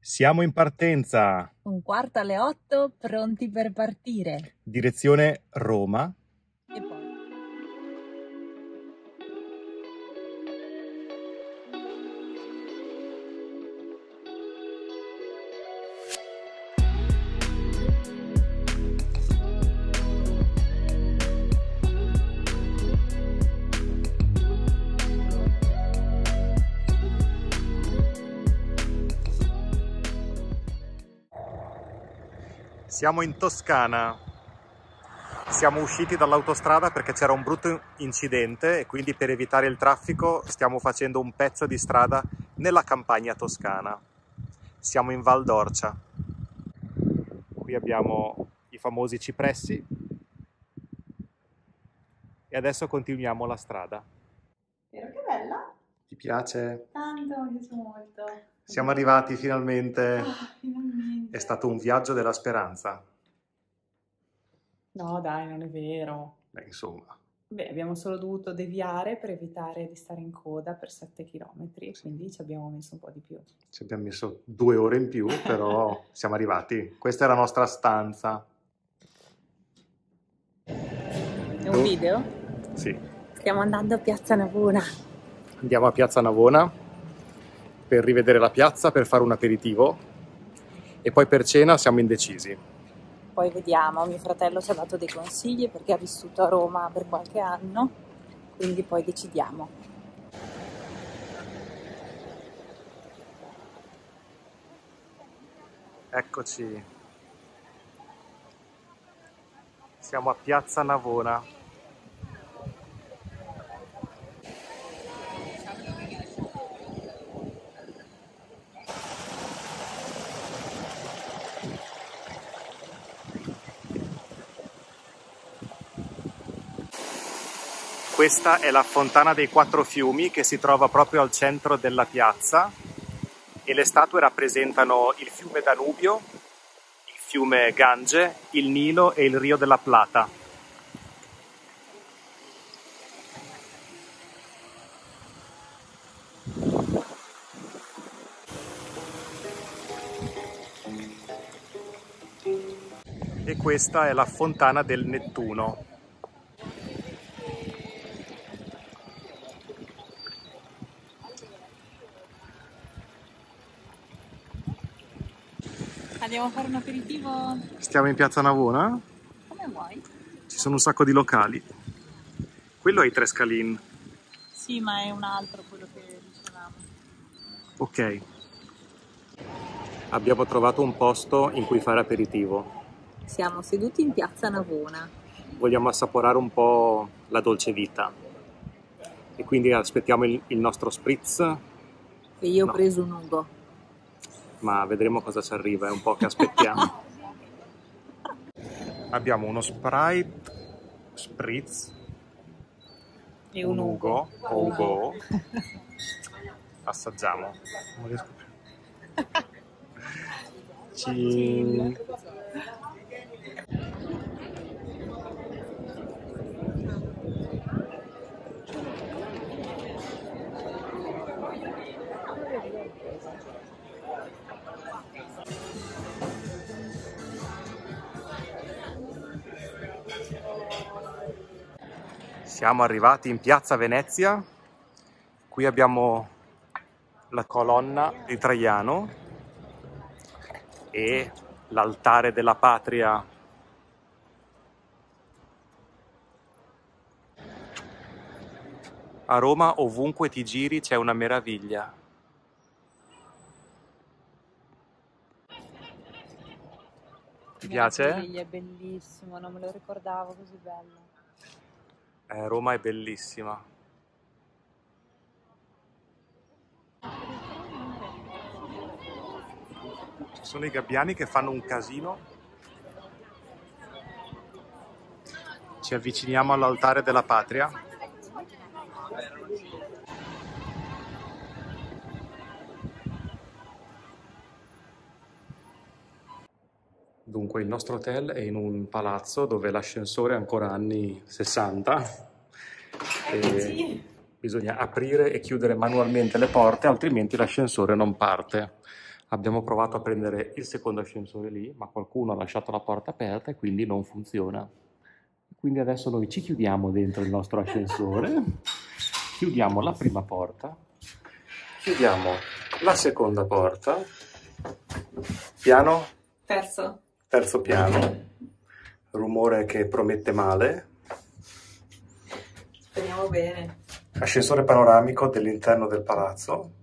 Siamo in partenza. 7:15, pronti per partire. Direzione Roma. E poi? Siamo in Toscana. Siamo usciti dall'autostrada perché c'era un brutto incidente e quindi per evitare il traffico stiamo facendo un pezzo di strada nella campagna toscana. Siamo in Val d'Orcia. Qui abbiamo i famosi cipressi e adesso continuiamo la strada. Vero che bella? Ti piace? Tanto, mi piace molto. Siamo arrivati finalmente. Finalmente. È stato un viaggio della speranza. No, dai, non è vero. Beh, insomma. Beh, abbiamo solo dovuto deviare per evitare di stare in coda per 7 chilometri, quindi ci abbiamo messo un po' di più. Ci abbiamo messo 2 ore in più, però siamo arrivati. Questa è la nostra stanza. È un video? Sì. Stiamo andando a Piazza Navona. Andiamo a Piazza Navona per rivedere la piazza, per fare un aperitivo e poi per cena siamo indecisi. Poi vediamo, mio fratello ci ha dato dei consigli perché ha vissuto a Roma per qualche anno, quindi poi decidiamo. Eccoci. Siamo a Piazza Navona. Questa è la Fontana dei Quattro Fiumi che si trova proprio al centro della piazza e le statue rappresentano il fiume Danubio, il fiume Gange, il Nilo e il Rio della Plata. E questa è la Fontana del Nettuno. Andiamo a fare un aperitivo? Stiamo in Piazza Navona? Come vuoi? Ci sono un sacco di locali. Quello è i Tre Scalin. Sì, ma è un altro quello che dicevamo. Ok. Abbiamo trovato un posto in cui fare aperitivo. Siamo seduti in Piazza Navona. Vogliamo assaporare un po' la dolce vita. E quindi aspettiamo il nostro spritz. E io ho No. preso un Ugo. Ma vedremo cosa ci arriva, è un po' che aspettiamo. Abbiamo uno Sprite, Spritz, E un Ugo. Ugo. Assaggiamo. Non riesco più. Cin. Siamo arrivati in Piazza Venezia. Qui abbiamo la colonna di Traiano e l'altare della patria. A Roma ovunque ti giri c'è una meraviglia. Ti piace? È bellissimo, non me lo ricordavo così bello. Roma è bellissima. Ci sono i gabbiani che fanno un casino. Ci avviciniamo all'altare della patria. Dunque il nostro hotel è in un palazzo dove l'ascensore è ancora anni 60 e bisogna aprire e chiudere manualmente le porte, altrimenti l'ascensore non parte. Abbiamo provato a prendere il secondo ascensore lì, ma qualcuno ha lasciato la porta aperta e quindi non funziona. Quindi adesso noi ci chiudiamo dentro il nostro ascensore, chiudiamo la prima porta, chiudiamo la seconda porta, piano, terzo piano, rumore che promette male. Speriamo bene. Ascensore panoramico dell'interno del palazzo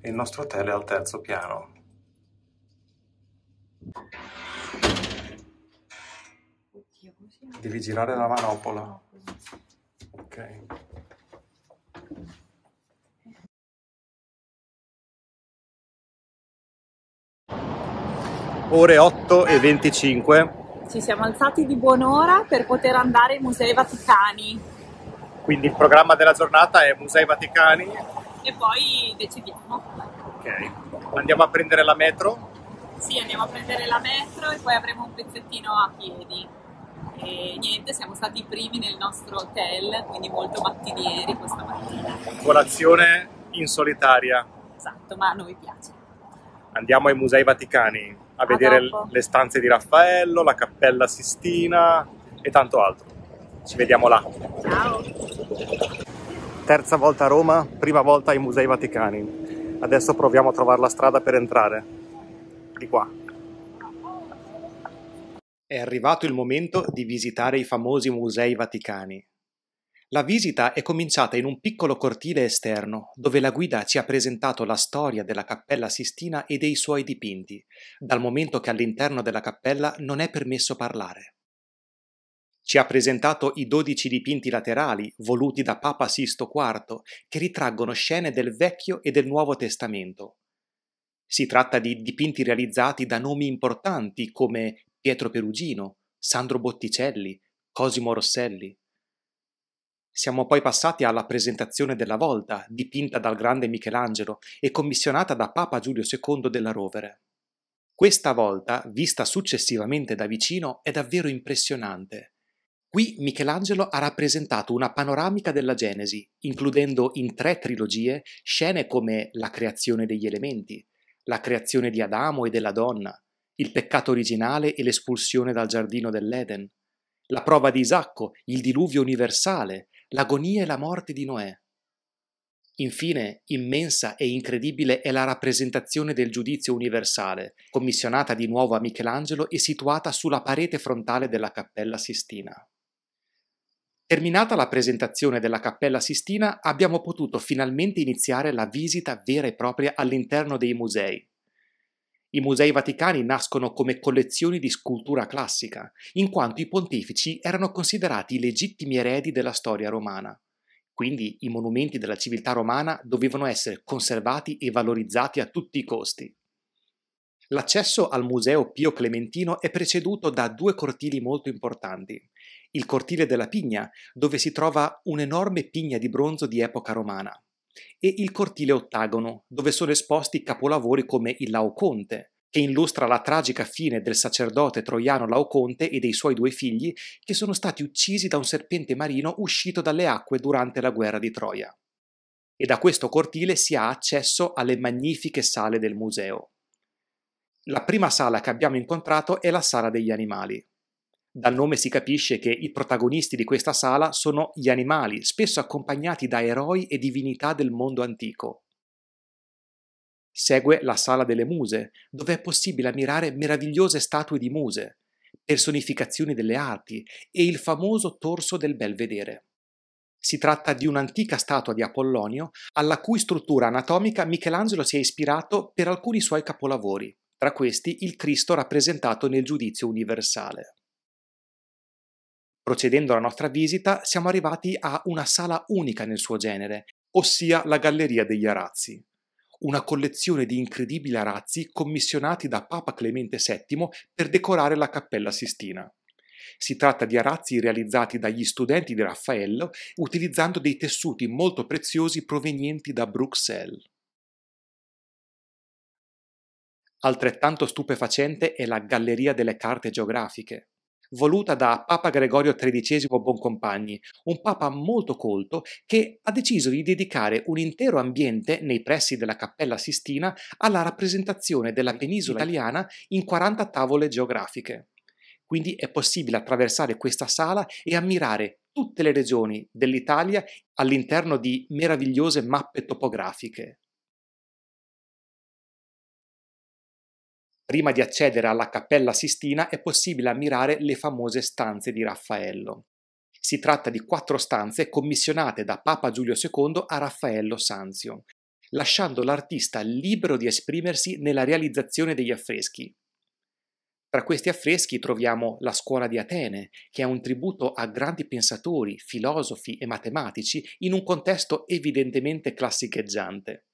e il nostro hotel è al terzo piano. Oddio, come si chiama? Devi girare la manopola. Ok. Ore 8:25. Ci siamo alzati di buon'ora per poter andare ai Musei Vaticani Quindi il programma della giornata è Musei Vaticani. e poi decidiamo. Ok. Andiamo a prendere la metro. Sì, andiamo a prendere la metro e poi avremo un pezzettino a piedi. E niente, siamo stati i primi nel nostro hotel, quindi molto mattinieri questa mattina. Colazione in solitaria. Esatto, ma a noi piace. Andiamo ai Musei Vaticani a vedere dopo. le stanze di Raffaello, la Cappella Sistina e tanto altro. Ci vediamo là. Ciao! Terza volta a Roma, prima volta ai Musei Vaticani. Adesso proviamo a trovare la strada per entrare. Di qua. È arrivato il momento di visitare i famosi Musei Vaticani. La visita è cominciata in un piccolo cortile esterno, dove la guida ci ha presentato la storia della Cappella Sistina e dei suoi dipinti, dal momento che all'interno della cappella non è permesso parlare. Ci ha presentato i 12 dipinti laterali, voluti da Papa Sisto IV, che ritraggono scene del Vecchio e del Nuovo Testamento. Si tratta di dipinti realizzati da nomi importanti come Pietro Perugino, Sandro Botticelli, Cosimo Rosselli. Siamo poi passati alla presentazione della Volta, dipinta dal grande Michelangelo e commissionata da Papa Giulio II della Rovere. Questa volta, vista successivamente da vicino, è davvero impressionante. Qui Michelangelo ha rappresentato una panoramica della Genesi, includendo in 3 trilogie scene come la creazione degli elementi, la creazione di Adamo e della donna, il peccato originale e l'espulsione dal giardino dell'Eden, la prova di Isacco, il diluvio universale, l'agonia e la morte di Noè. Infine, immensa e incredibile è la rappresentazione del giudizio universale, commissionata di nuovo a Michelangelo e situata sulla parete frontale della Cappella Sistina. Terminata la presentazione della Cappella Sistina, abbiamo potuto finalmente iniziare la visita vera e propria all'interno dei musei. I Musei Vaticani nascono come collezioni di scultura classica, in quanto i pontefici erano considerati i legittimi eredi della storia romana. Quindi i monumenti della civiltà romana dovevano essere conservati e valorizzati a tutti i costi. L'accesso al Museo Pio Clementino è preceduto da 2 cortili molto importanti. Il cortile della Pigna, dove si trova un'enorme pigna di bronzo di epoca romana, e il cortile ottagono, dove sono esposti capolavori come il Laoconte, che illustra la tragica fine del sacerdote troiano Laoconte e dei suoi 2 figli, che sono stati uccisi da un serpente marino uscito dalle acque durante la guerra di Troia. E da questo cortile si ha accesso alle magnifiche sale del museo. La prima sala che abbiamo incontrato è la sala degli animali. Dal nome si capisce che i protagonisti di questa sala sono gli animali, spesso accompagnati da eroi e divinità del mondo antico. Segue la sala delle muse, dove è possibile ammirare meravigliose statue di muse, personificazioni delle arti e il famoso torso del Belvedere. Si tratta di un'antica statua di Apollonio, alla cui struttura anatomica Michelangelo si è ispirato per alcuni suoi capolavori, tra questi il Cristo rappresentato nel Giudizio universale. Procedendo alla nostra visita, siamo arrivati a una sala unica nel suo genere, ossia la Galleria degli Arazzi, una collezione di incredibili arazzi commissionati da Papa Clemente VII per decorare la Cappella Sistina. Si tratta di arazzi realizzati dagli studenti di Raffaello utilizzando dei tessuti molto preziosi provenienti da Bruxelles. Altrettanto stupefacente è la Galleria delle carte geografiche, voluta da Papa Gregorio XIII Boncompagni, un papa molto colto che ha deciso di dedicare un intero ambiente nei pressi della Cappella Sistina alla rappresentazione della penisola italiana in 40 tavole geografiche. Quindi è possibile attraversare questa sala e ammirare tutte le regioni dell'Italia all'interno di meravigliose mappe topografiche. Prima di accedere alla Cappella Sistina è possibile ammirare le famose stanze di Raffaello. Si tratta di 4 stanze commissionate da Papa Giulio II a Raffaello Sanzio, lasciando l'artista libero di esprimersi nella realizzazione degli affreschi. Tra questi affreschi troviamo la Scuola di Atene, che è un tributo a grandi pensatori, filosofi e matematici in un contesto evidentemente classicheggiante.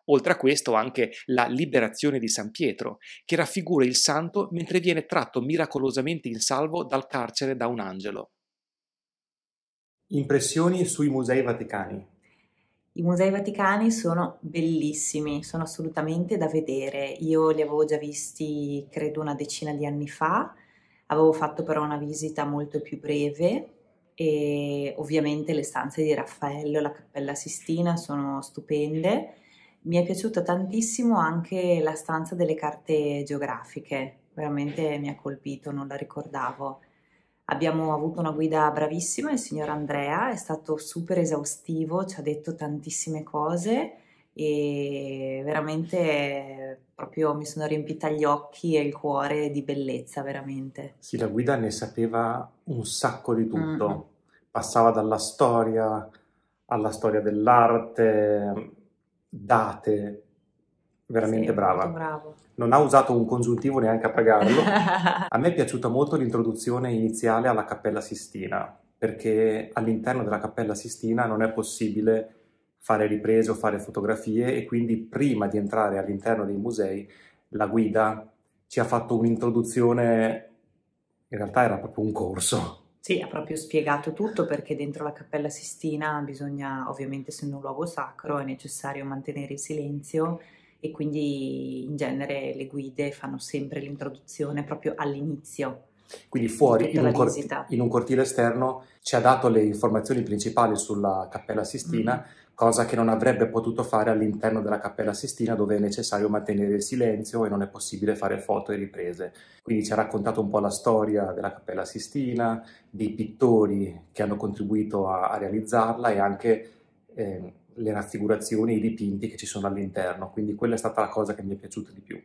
Oltre a questo anche la Liberazione di San Pietro, che raffigura il santo mentre viene tratto miracolosamente in salvo dal carcere da un angelo. Impressioni sui Musei Vaticani. I Musei Vaticani sono bellissimi, sono assolutamente da vedere. Io li avevo già visti, credo, una decina di anni fa. Avevo fatto però una visita molto più breve e ovviamente le stanze di Raffaello e la Cappella Sistina sono stupende. Mi è piaciuta tantissimo anche la stanza delle carte geografiche, veramente mi ha colpito, non la ricordavo. Abbiamo avuto una guida bravissima, il signor Andrea, è stato super esaustivo, ci ha detto tantissime cose e veramente proprio mi sono riempita gli occhi e il cuore di bellezza, veramente. Sì, la guida ne sapeva un sacco di tutto. Passava dalla storia alla storia dell'arte, date, veramente Sì, brava. molto bravo. Non ha usato un congiuntivo neanche a pagarlo. A me è piaciuta molto l'introduzione iniziale alla Cappella Sistina, perché all'interno della Cappella Sistina non è possibile fare riprese o fare fotografie e quindi prima di entrare all'interno dei musei la guida ci ha fatto un'introduzione, in realtà era proprio un corso. Sì, ha proprio spiegato tutto perché dentro la Cappella Sistina bisogna, ovviamente essendo un luogo sacro, è necessario mantenere il silenzio e quindi in genere le guide fanno sempre l'introduzione proprio all'inizio. Quindi fuori, tutta la visita. in un cortile esterno, ci ha dato le informazioni principali sulla Cappella Sistina, cosa che non avrebbe potuto fare all'interno della Cappella Sistina, dove è necessario mantenere il silenzio e non è possibile fare foto e riprese. Quindi ci ha raccontato un po' la storia della Cappella Sistina, dei pittori che hanno contribuito a realizzarla e anche le raffigurazioni, i dipinti che ci sono all'interno. Quindi quella è stata la cosa che mi è piaciuta di più.